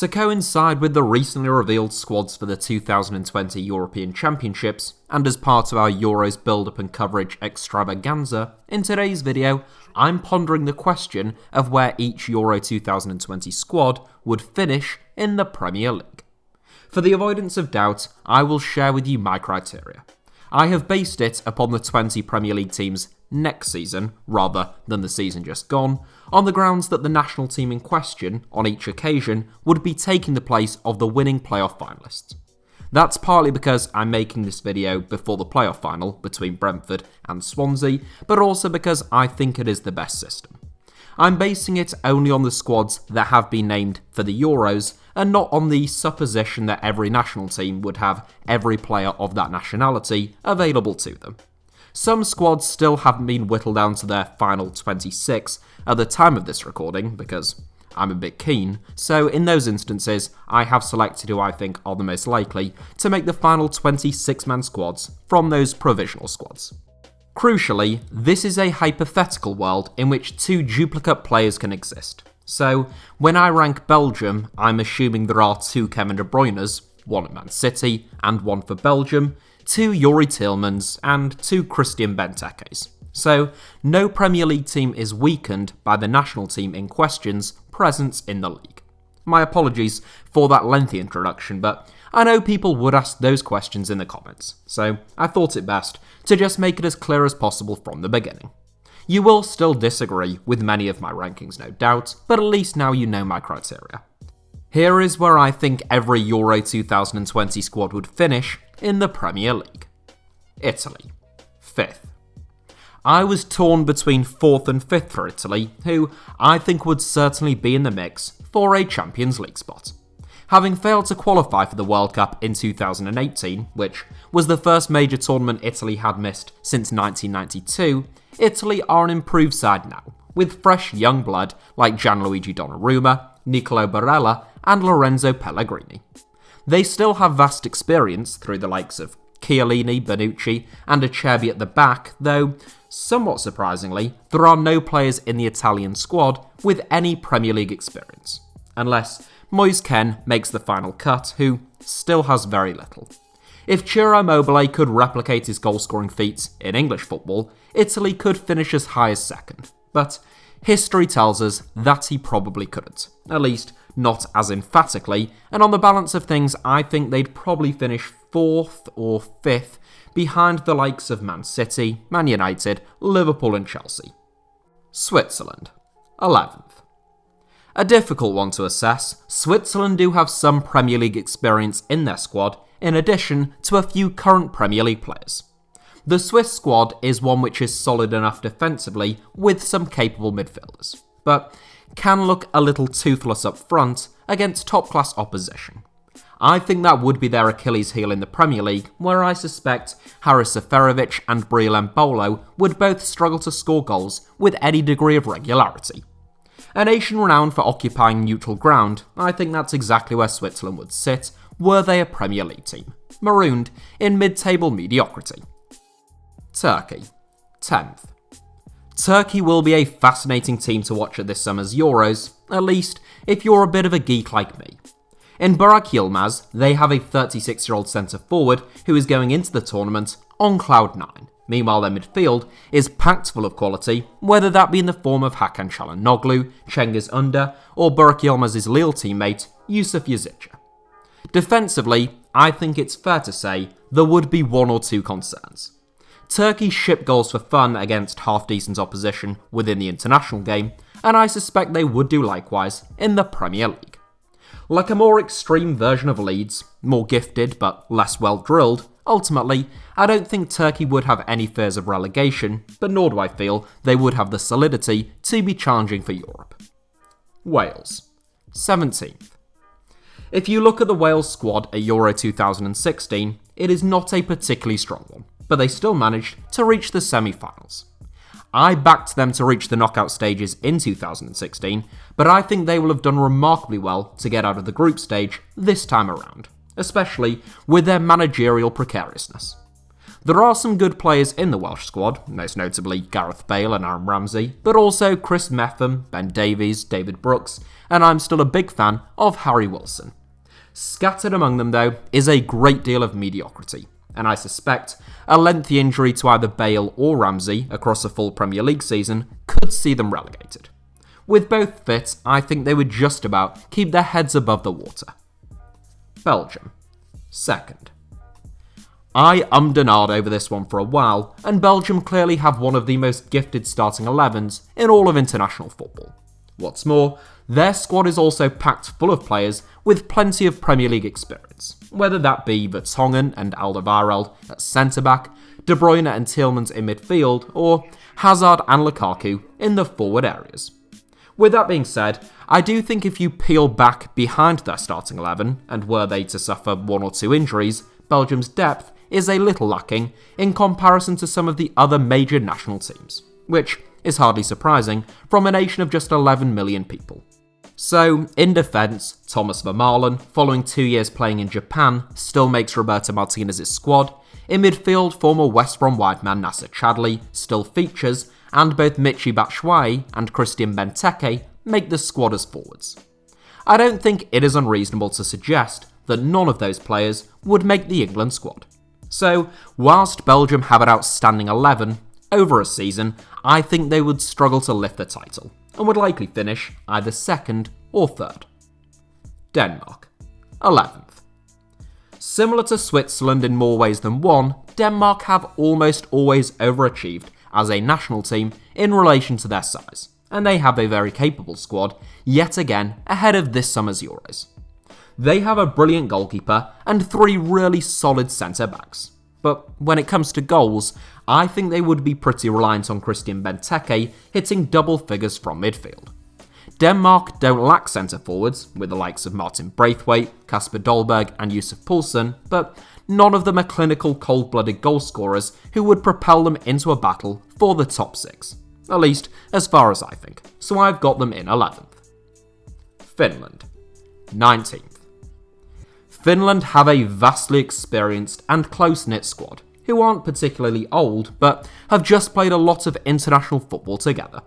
To coincide with the recently revealed squads for the 2020 European Championships, and as part of our Euros build-up and coverage extravaganza, in today's video, I'm pondering the question of where each Euro 2020 squad would finish in the Premier League. For the avoidance of doubt, I will share with you my criteria. I have based it upon the 20 Premier League teams next season, rather than the season just gone, on the grounds that the national team in question, on each occasion, would be taking the place of the winning playoff finalists. That's partly because I'm making this video before the playoff final between Brentford and Swansea, but also because I think it is the best system. I'm basing it only on the squads that have been named for the Euros, and not on the supposition that every national team would have every player of that nationality available to them. Some squads still haven't been whittled down to their final 26 at the time of this recording, because I'm a bit keen, so in those instances, I have selected who I think are the most likely to make the final 26-man squads from those provisional squads. Crucially, this is a hypothetical world in which two duplicate players can exist. So, when I rank Belgium, I'm assuming there are two Kevin De Bruynes, one at Man City and one for Belgium, two Youri Tielemans and two Christian Bentekes. So, no Premier League team is weakened by the national team in question's presence in the league. My apologies for that lengthy introduction, but I know people would ask those questions in the comments, so I thought it best to just make it as clear as possible from the beginning. You will still disagree with many of my rankings, no doubt, but at least now you know my criteria. Here is where I think every Euro 2020 squad would finish in the Premier League. Italy, 5th. I was torn between 4th and 5th for Italy, who I think would certainly be in the mix for a Champions League spot. Having failed to qualify for the World Cup in 2018, which was the first major tournament Italy had missed since 1992, Italy are an improved side now, with fresh young blood like Gianluigi Donnarumma, Nicolo Barella and Lorenzo Pellegrini. They still have vast experience through the likes of Chiellini, Bonucci and Acerbi at the back, though, somewhat surprisingly, there are no players in the Italian squad with any Premier League experience, unless Moise Kean makes the final cut, who still has very little. If Ciro Immobile could replicate his goal-scoring feats in English football, Italy could finish as high as 2nd, but history tells us that he probably couldn't, at least not as emphatically, and on the balance of things, I think they'd probably finish 4th or 5th behind the likes of Man City, Man United, Liverpool and Chelsea. Switzerland, 11th. A difficult one to assess, Switzerland do have some Premier League experience in their squad, in addition to a few current Premier League players. The Swiss squad is one which is solid enough defensively with some capable midfielders, but can look a little toothless up front against top-class opposition. I think that would be their Achilles heel in the Premier League, where I suspect Haris Seferovic and Breel Embolo would both struggle to score goals with any degree of regularity. A nation renowned for occupying neutral ground, I think that's exactly where Switzerland would sit were they a Premier League team, marooned in mid-table mediocrity. Turkey, 10th. Turkey will be a fascinating team to watch at this summer's Euros, at least if you're a bit of a geek like me. In Burak Yilmaz, they have a 36-year-old centre-forward who is going into the tournament on cloud 9. Meanwhile, their midfield is packed full of quality, whether that be in the form of Hakan Çalhanoğlu, Cengiz Ünder, or Burak Yilmaz's Lille teammate, Yusuf Yazici. Defensively, I think it's fair to say there would be one or two concerns. Turkey ship goals for fun against half-decent opposition within the international game, and I suspect they would do likewise in the Premier League. Like a more extreme version of Leeds, more gifted but less well-drilled, ultimately, I don't think Turkey would have any fears of relegation, but nor do I feel they would have the solidity to be challenging for Europe. Wales, 17th. If you look at the Wales squad at Euro 2016, it is not a particularly strong one, but they still managed to reach the semi-finals. I backed them to reach the knockout stages in 2016, but I think they will have done remarkably well to get out of the group stage this time around, especially with their managerial precariousness. There are some good players in the Welsh squad, most notably Gareth Bale and Aaron Ramsey, but also Chris Metham, Ben Davies, David Brooks, and I'm still a big fan of Harry Wilson. Scattered among them, though, is a great deal of mediocrity, and I suspect a lengthy injury to either Bale or Ramsey across a full Premier League season could see them relegated. With both fit, I think they would just about keep their heads above the water. Belgium Second. I ummed and ahed over this one for a while, and Belgium clearly have one of the most gifted starting 11s in all of international football. What's more, their squad is also packed full of players with plenty of Premier League experience, whether that be Vertonghen and Alderweireld at centre-back, De Bruyne and Tielemans in midfield, or Hazard and Lukaku in the forward areas. With that being said, I do think if you peel back behind their starting 11, and were they to suffer one or two injuries, Belgium's depth is a little lacking in comparison to some of the other major national teams, which is hardly surprising from a nation of just 11 million people. So, in defence, Thomas Vermaelen, following 2 years playing in Japan, still makes Roberto Martinez's squad. In midfield, former West Brom wide man Nacer Chadli still features, and both Michy Batshuayi and Christian Benteke make the squad as forwards. I don't think it is unreasonable to suggest that none of those players would make the England squad. So, whilst Belgium have an outstanding 11, over a season, I think they would struggle to lift the title, and would likely finish either second or third. Denmark 11th. Similar to Switzerland in more ways than one, Denmark have almost always overachieved as a national team in relation to their size, and they have a very capable squad, yet again ahead of this summer's Euros. They have a brilliant goalkeeper and 3 really solid centre-backs. But when it comes to goals, I think they would be pretty reliant on Christian Benteke hitting double figures from midfield. Denmark don't lack centre-forwards, with the likes of Martin Braithwaite, Kasper Dolberg and Yusuf Poulsen, but none of them are clinical cold-blooded goal scorers who would propel them into a battle for the top 6. At least, as far as I think, so I've got them in 11th. Finland 19th. Finland have a vastly experienced and close-knit squad, who aren't particularly old, but have just played a lot of international football together.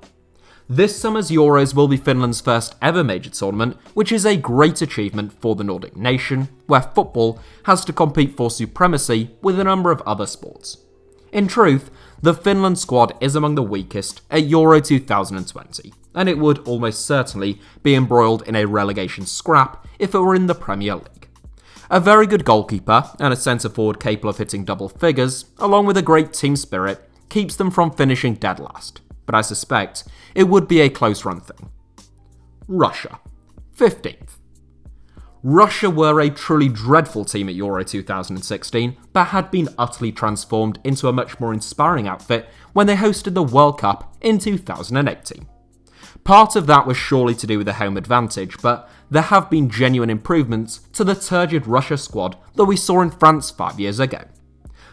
This summer's Euros will be Finland's first ever major tournament, which is a great achievement for the Nordic nation, where football has to compete for supremacy with a number of other sports. In truth, the Finland squad is among the weakest at Euro 2020, and it would almost certainly be embroiled in a relegation scrap if it were in the Premier League. A very good goalkeeper and a centre-forward capable of hitting double figures, along with a great team spirit, keeps them from finishing dead last, but I suspect it would be a close-run thing. Russia 15th. Russia were a truly dreadful team at Euro 2016, but had been utterly transformed into a much more inspiring outfit when they hosted the World Cup in 2018. Part of that was surely to do with the home advantage, but there have been genuine improvements to the turgid Russia squad that we saw in France 5 years ago.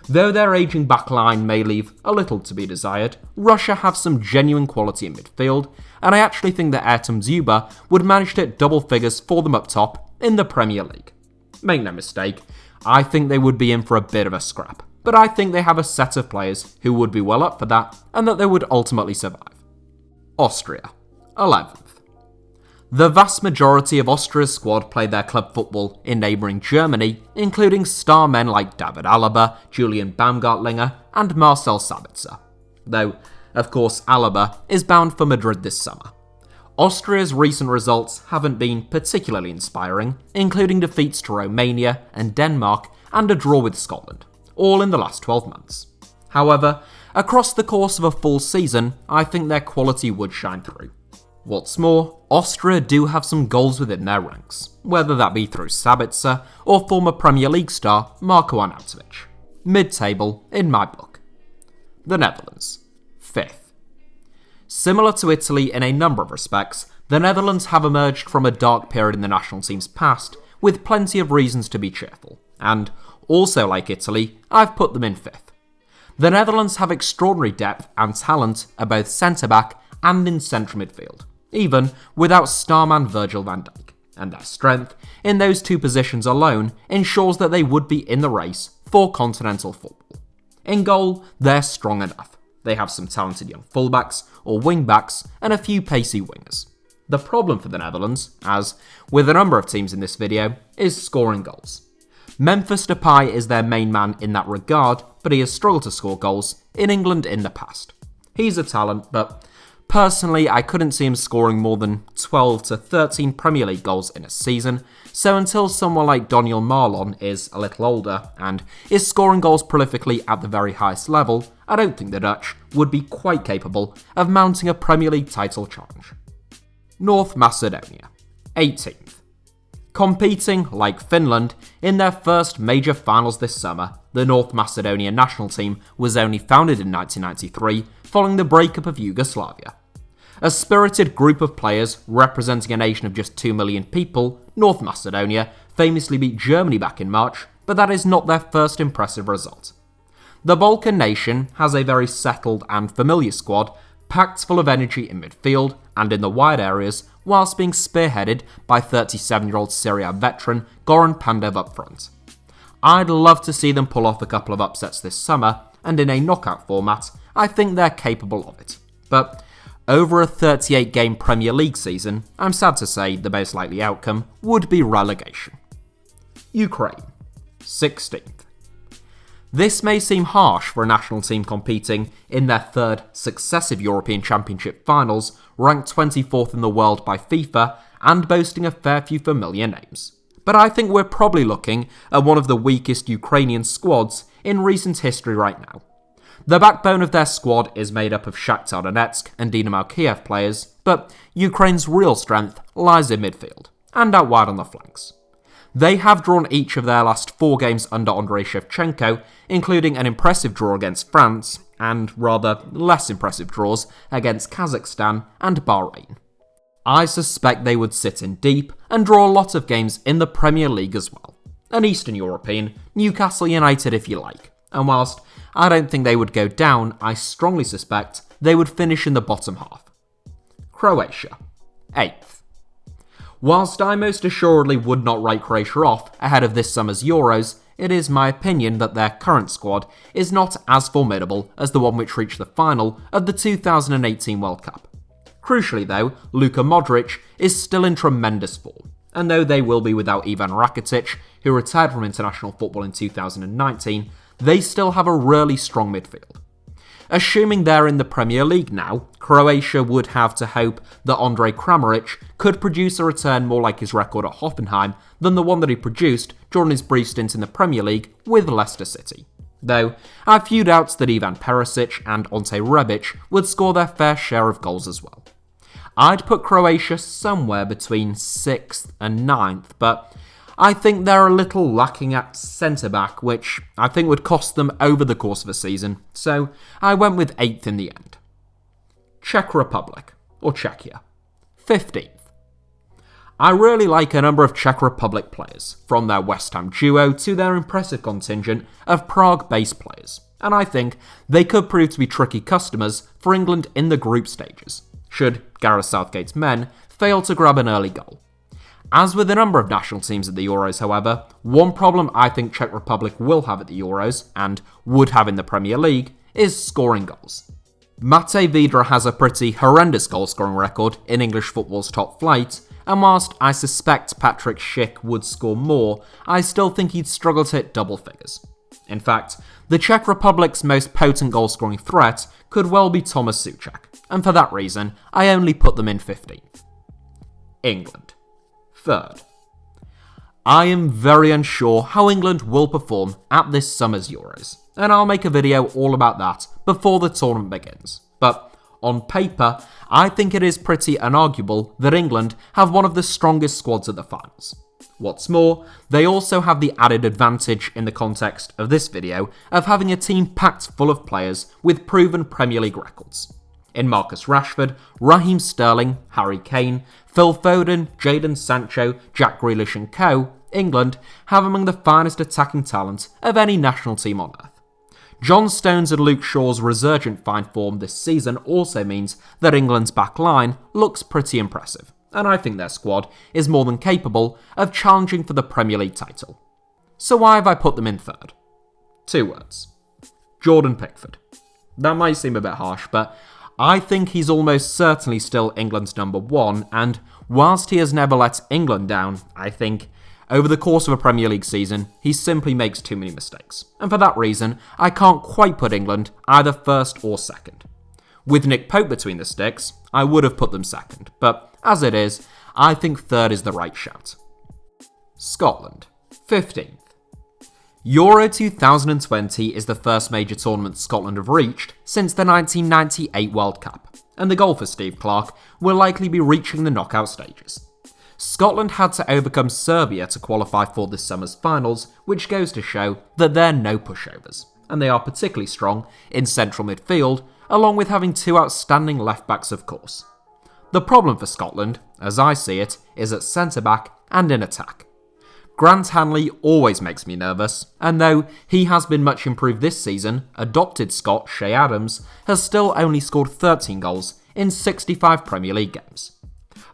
Though their ageing backline may leave a little to be desired, Russia have some genuine quality in midfield, and I actually think that Ertem Dzyuba would manage to hit double figures for them up top in the Premier League. Make no mistake, I think they would be in for a bit of a scrap, but I think they have a set of players who would be well up for that, and that they would ultimately survive. Austria 11th. The vast majority of Austria's squad play their club football in neighbouring Germany, including star men like David Alaba, Julian Baumgartlinger and Marcel Sabitzer. Though, of course, Alaba is bound for Madrid this summer. Austria's recent results haven't been particularly inspiring, including defeats to Romania and Denmark and a draw with Scotland, all in the last 12 months. However, across the course of a full season, I think their quality would shine through. What's more, Austria do have some goals within their ranks, whether that be through Sabitzer or former Premier League star Marko Arnautovic. Mid-table in my book. The Netherlands 5th. Similar to Italy in a number of respects, the Netherlands have emerged from a dark period in the national team's past with plenty of reasons to be cheerful, and also like Italy, I've put them in 5th. The Netherlands have extraordinary depth and talent at both centre-back and in central midfield, even without starman Virgil van Dijk, and their strength in those two positions alone ensures that they would be in the race for continental football. In goal, they're strong enough. They have some talented young fullbacks or wingbacks and a few pacey wingers. The problem for the Netherlands, as with a number of teams in this video, is scoring goals. Memphis Depay is their main man in that regard, but he has struggled to score goals in England in the past. He's a talent, but personally I couldn't see him scoring more than 12 to 13 Premier League goals in a season, so until someone like Daniel Marlon is a little older and is scoring goals prolifically at the very highest level, I don't think the Dutch would be quite capable of mounting a Premier League title challenge. North Macedonia, 18th. Competing, like Finland, in their first major finals this summer, the North Macedonia national team was only founded in 1993 following the breakup of Yugoslavia. A spirited group of players representing a nation of just 2 million people, North Macedonia famously beat Germany back in March, but that is not their first impressive result. The Balkan nation has a very settled and familiar squad, packed full of energy in midfield and in the wide areas, whilst being spearheaded by 37-year-old Serie A veteran Goran Pandev up front. I'd love to see them pull off a couple of upsets this summer, and in a knockout format, I think they're capable of it. But over a 38-game Premier League season, I'm sad to say the most likely outcome would be relegation. Ukraine, 16th. This may seem harsh for a national team competing in their third successive European Championship finals, ranked 24th in the world by FIFA and boasting a fair few familiar names. But I think we're probably looking at one of the weakest Ukrainian squads in recent history right now. The backbone of their squad is made up of Shakhtar Donetsk and Dynamo Kiev players, but Ukraine's real strength lies in midfield and out wide on the flanks. They have drawn each of their last 4 games under Andrei Shevchenko, including an impressive draw against France, and rather less impressive draws against Kazakhstan and Bahrain. I suspect they would sit in deep and draw a lot of games in the Premier League as well. An Eastern European, Newcastle United if you like, and whilst I don't think they would go down, I strongly suspect they would finish in the bottom half. Croatia, 8th. Whilst I most assuredly would not write Croatia off ahead of this summer's Euros, it is my opinion that their current squad is not as formidable as the one which reached the final of the 2018 World Cup. Crucially though, Luka Modric is still in tremendous form, and though they will be without Ivan Rakitic, who retired from international football in 2019, they still have a really strong midfield. Assuming they're in the Premier League now, Croatia would have to hope that Andrej Kramaric could produce a return more like his record at Hoffenheim than the one that he produced during his brief stint in the Premier League with Leicester City. Though, I have few doubts that Ivan Perisic and Ante Rebic would score their fair share of goals as well. I'd put Croatia somewhere between 6th and 9th, but I think they're a little lacking at centre-back, which I think would cost them over the course of a season, so I went with 8th in the end. Czech Republic, or Czechia, 15th. I really like a number of Czech Republic players, from their West Ham duo to their impressive contingent of Prague-based players, and I think they could prove to be tricky customers for England in the group stages, should Gareth Southgate's men fail to grab an early goal. As with a number of national teams at the Euros, however, one problem I think Czech Republic will have at the Euros, and would have in the Premier League, is scoring goals. Mate Vidra has a pretty horrendous goal-scoring record in English football's top flight, and whilst I suspect Patrick Schick would score more, I still think he'd struggle to hit double figures. In fact, the Czech Republic's most potent goal-scoring threat could well be Thomas Souček, and for that reason, I only put them in 15th. England, 3rd. I am very unsure how England will perform at this summer's Euros, and I'll make a video all about that before the tournament begins. But on paper, I think it is pretty unarguable that England have one of the strongest squads at the finals. What's more, they also have the added advantage in the context of this video of having a team packed full of players with proven Premier League records. In Marcus Rashford, Raheem Sterling, Harry Kane, Phil Foden, Jadon Sancho, Jack Grealish and co, England have among the finest attacking talent of any national team on earth. John Stones and Luke Shaw's resurgent fine form this season also means that England's back line looks pretty impressive, and I think their squad is more than capable of challenging for the Premier League title. So why have I put them in 3rd? 2 words. Jordan Pickford. That might seem a bit harsh, but I think he's almost certainly still England's number one, and whilst he has never let England down, I think over the course of a Premier League season, he simply makes too many mistakes. And for that reason, I can't quite put England either first or second. With Nick Pope between the sticks, I would have put them second, but as it is, I think third is the right shout. Scotland, 15th. Euro 2020 is the first major tournament Scotland have reached since the 1998 World Cup, and the goal for Steve Clarke will likely be reaching the knockout stages. Scotland had to overcome Serbia to qualify for this summer's finals, which goes to show that they're no pushovers, and they are particularly strong in central midfield, along with having two outstanding left-backs of course. The problem for Scotland, as I see it, is at centre-back and in attack. Grant Hanley always makes me nervous, and though he has been much improved this season, adopted Scot Shea Adams has still only scored 13 goals in 65 Premier League games.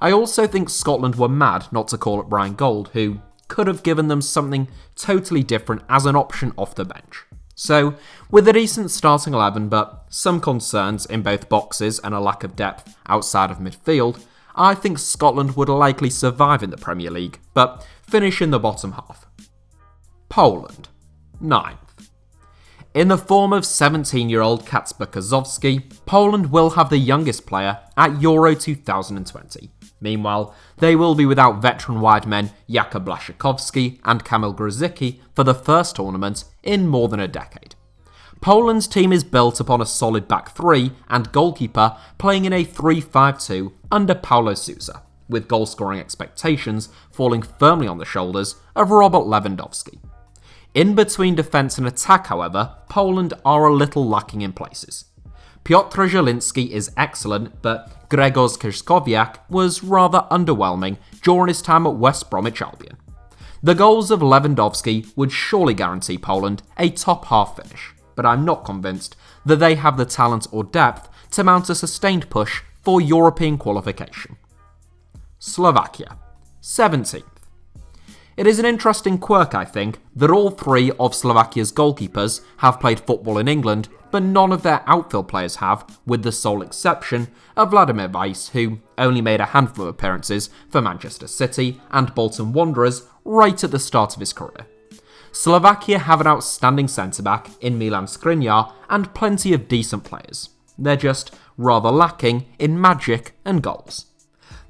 I also think Scotland were mad not to call up Brian Gold, who could have given them something totally different as an option off the bench. So, with a decent starting 11 but some concerns in both boxes and a lack of depth outside of midfield, I think Scotland would likely survive in the Premier League, but finish in the bottom half. Poland, 9th. In the form of 17-year-old Kacper Kozowski, Poland will have the youngest player at Euro 2020. Meanwhile, they will be without veteran wide men Jakub Blaszczykowski and Kamil Grzycki for the first tournament in more than a decade. Poland's team is built upon a solid back three and goalkeeper playing in a 3-5-2 under Paulo Sousa, with goal-scoring expectations falling firmly on the shoulders of Robert Lewandowski. In between defence and attack, however, Poland are a little lacking in places. Piotr Zielinski is excellent, but Grzegorz Krychowiak was rather underwhelming during his time at West Bromwich Albion. The goals of Lewandowski would surely guarantee Poland a top-half finish, but I'm not convinced that they have the talent or depth to mount a sustained push for European qualification. Slovakia, 17th. It is an interesting quirk, I think, that all three of Slovakia's goalkeepers have played football in England, but none of their outfield players have, with the sole exception of Vladimir Weiss, who only made a handful of appearances for Manchester City and Bolton Wanderers right at the start of his career. Slovakia have an outstanding centre-back in Milan Skriniar and plenty of decent players. They're just rather lacking in magic and goals.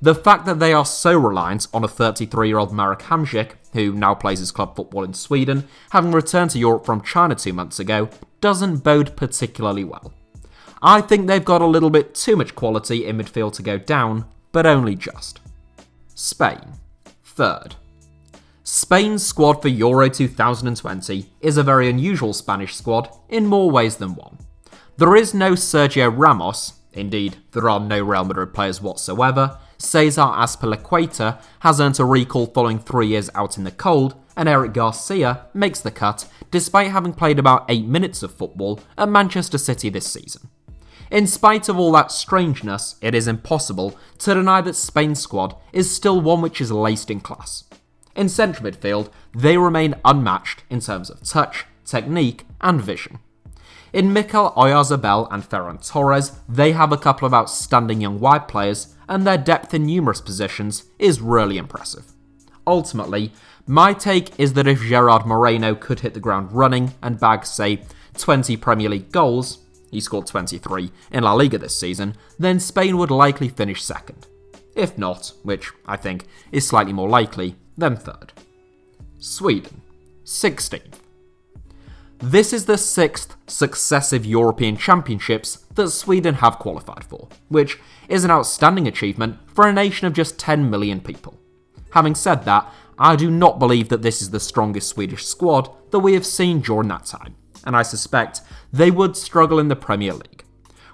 The fact that they are so reliant on a 33-year-old Marek Hamsik, who now plays his club football in Sweden, having returned to Europe from China 2 months ago, doesn't bode particularly well. I think they've got a little bit too much quality in midfield to go down, but only just. Spain, 3rd. Spain's squad for Euro 2020 is a very unusual Spanish squad in more ways than one. There is no Sergio Ramos, indeed there are no Real Madrid players whatsoever. Cesar Azpilicueta has earned a recall following 3 years out in the cold, and Eric Garcia makes the cut despite having played about 8 minutes of football at Manchester City this season. In spite of all that strangeness, it is impossible to deny that Spain's squad is still one which is laced in class. In central midfield, they remain unmatched in terms of touch, technique and vision. In Mikel Oyarzabal and Ferran Torres, they have a couple of outstanding young wide players, and their depth in numerous positions is really impressive. Ultimately, my take is that if Gerard Moreno could hit the ground running and bag, say, 20 Premier League goals, he scored 23 in La Liga this season, then Spain would likely finish second. If not, which I think is slightly more likely, then third. Sweden, 16th. This is the 6th successive European Championships that Sweden have qualified for, which is an outstanding achievement for a nation of just 10 million people. Having said that, I do not believe that this is the strongest Swedish squad that we have seen during that time, and I suspect they would struggle in the Premier League.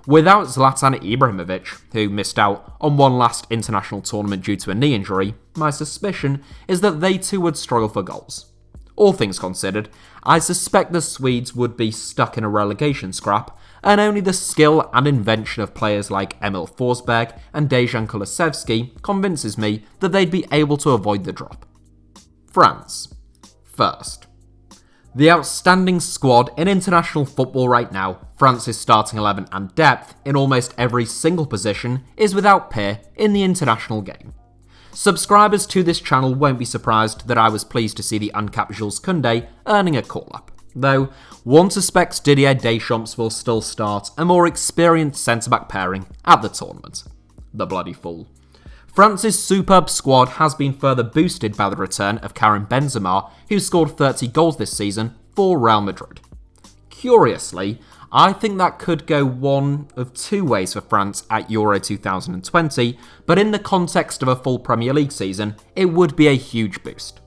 Without Zlatan Ibrahimovic, who missed out on one last international tournament due to a knee injury, my suspicion is that they too would struggle for goals. All things considered, I suspect the Swedes would be stuck in a relegation scrap, and only the skill and invention of players like Emil Forsberg and Dejan Kulusevski convinces me that they'd be able to avoid the drop. France, 1st. The outstanding squad in international football right now, France's starting 11 and depth in almost every single position, is without peer in the international game. Subscribers to this channel won't be surprised that I was pleased to see the uncapped Jules Koundé earning a call-up, though one suspects Didier Deschamps will still start a more experienced centre-back pairing at the tournament. The bloody fool. France's superb squad has been further boosted by the return of Karim Benzema, who scored 30 goals this season for Real Madrid. Curiously, I think that could go one of two ways for France at Euro 2020, but in the context of a full Premier League season, it would be a huge boost.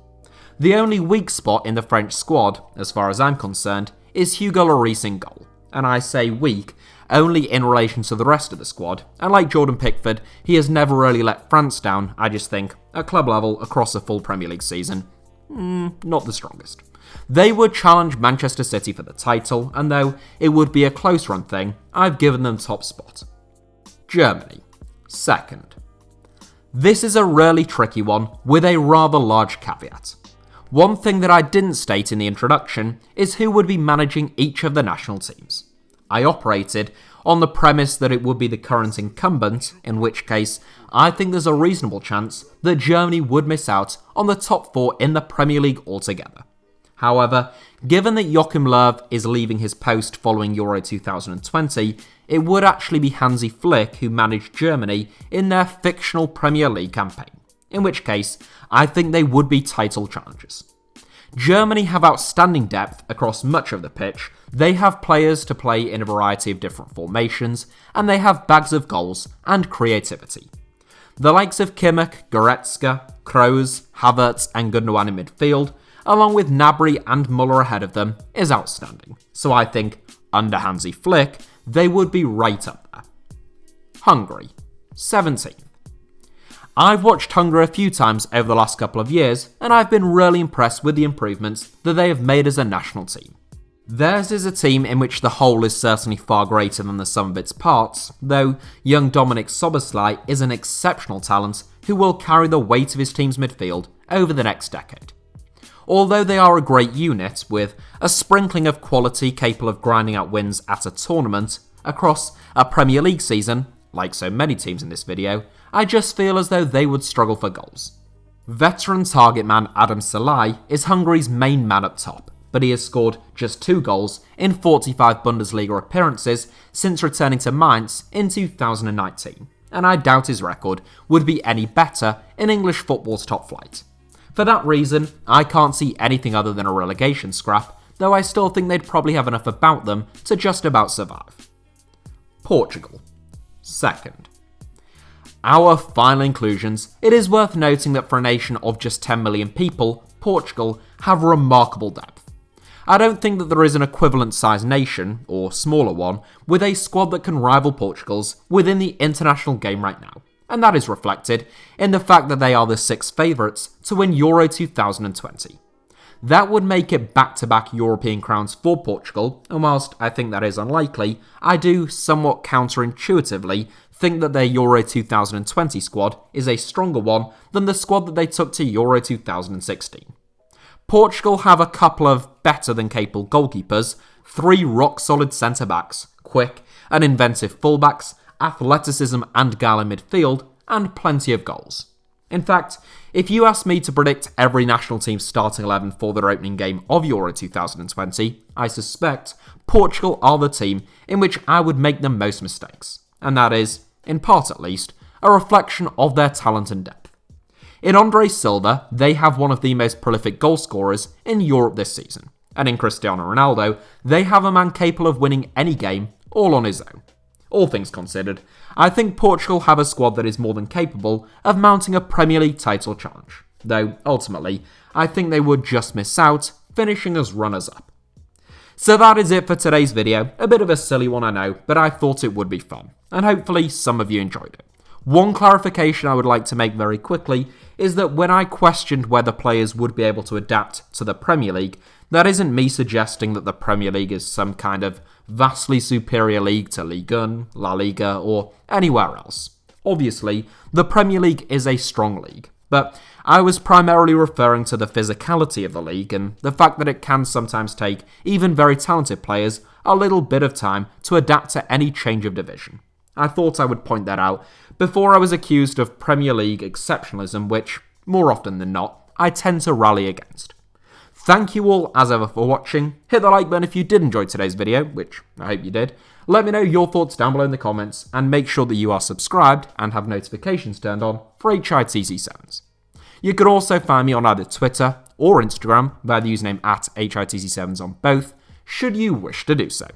The only weak spot in the French squad, as far as I'm concerned, is Hugo Lloris in goal, and I say weak only in relation to the rest of the squad, and like Jordan Pickford, he has never really let France down. I just think, at club level, across a full Premier League season, not the strongest. They would challenge Manchester City for the title, and though it would be a close run thing, I've given them top spot. Germany, second. This is a really tricky one, with a rather large caveat. One thing that I didn't state in the introduction is who would be managing each of the national teams. I operated on the premise that it would be the current incumbent, in which case I think there's a reasonable chance that Germany would miss out on the top four in the Premier League altogether. However, given that Joachim Löw is leaving his post following Euro 2020, it would actually be Hansi Flick who managed Germany in their fictional Premier League campaign, in which case I think they would be title challengers. Germany have outstanding depth across much of the pitch, they have players to play in a variety of different formations, and they have bags of goals and creativity. The likes of Kimmich, Goretzka, Kroos, Havertz and Gundogan in midfield, along with Gnabry and Muller ahead of them, is outstanding. So I think, under Hansi Flick, they would be right up there. Hungary, 17th. I've watched Hungary a few times over the last couple of years, and I've been really impressed with the improvements that they have made as a national team. Theirs is a team in which the whole is certainly far greater than the sum of its parts, though young Dominik Szoboszlai is an exceptional talent who will carry the weight of his team's midfield over the next decade. Although they are a great unit, with a sprinkling of quality capable of grinding out wins at a tournament, across a Premier League season, like so many teams in this video, I just feel as though they would struggle for goals. Veteran target man Adam Szalai is Hungary's main man up top, but he has scored just 2 goals in 45 Bundesliga appearances since returning to Mainz in 2019, and I doubt his record would be any better in English football's top flight. For that reason, I can't see anything other than a relegation scrap, though I still think they'd probably have enough about them to just about survive. Portugal, second. Our final inclusions, it is worth noting that for a nation of just 10 million people, Portugal have remarkable depth. I don't think that there is an equivalent sized nation, or smaller one, with a squad that can rival Portugal's within the international game right now, and that is reflected in the fact that they are the 6th favourites to win Euro 2020. That would make it back-to-back European crowns for Portugal, and whilst I think that is unlikely, I do somewhat counterintuitively think that their Euro 2020 squad is a stronger one than the squad that they took to Euro 2016. Portugal have a couple of better than capable goalkeepers, 3 rock-solid centre-backs, quick and inventive fullbacks, athleticism and guile in midfield, and plenty of goals. In fact, if you ask me to predict every national team's starting 11 for their opening game of Euro 2020, I suspect Portugal are the team in which I would make the most mistakes, and that is, in part at least, a reflection of their talent and depth. In Andre Silva, they have one of the most prolific goal scorers in Europe this season, and in Cristiano Ronaldo, they have a man capable of winning any game all on his own. All things considered, I think Portugal have a squad that is more than capable of mounting a Premier League title challenge, though ultimately, I think they would just miss out, finishing as runners-up. So that is it for today's video, a bit of a silly one I know, but I thought it would be fun, and hopefully some of you enjoyed it. One clarification I would like to make very quickly is that when I questioned whether players would be able to adapt to the Premier League, that isn't me suggesting that the Premier League is some kind of vastly superior league to Ligue 1, La Liga, or anywhere else. Obviously, the Premier League is a strong league, But I was primarily referring to the physicality of the league and the fact that it can sometimes take even very talented players a little bit of time to adapt to any change of division. I thought I would point that out before I was accused of Premier League exceptionalism, which, more often than not, I tend to rally against. Thank you all as ever for watching. Hit the like button if you did enjoy today's video, which I hope you did. Let me know your thoughts down below in the comments, and make sure that you are subscribed and have notifications turned on for HITC Sevens. You could also find me on either Twitter or Instagram via the username @HITC Sevens on both, should you wish to do so.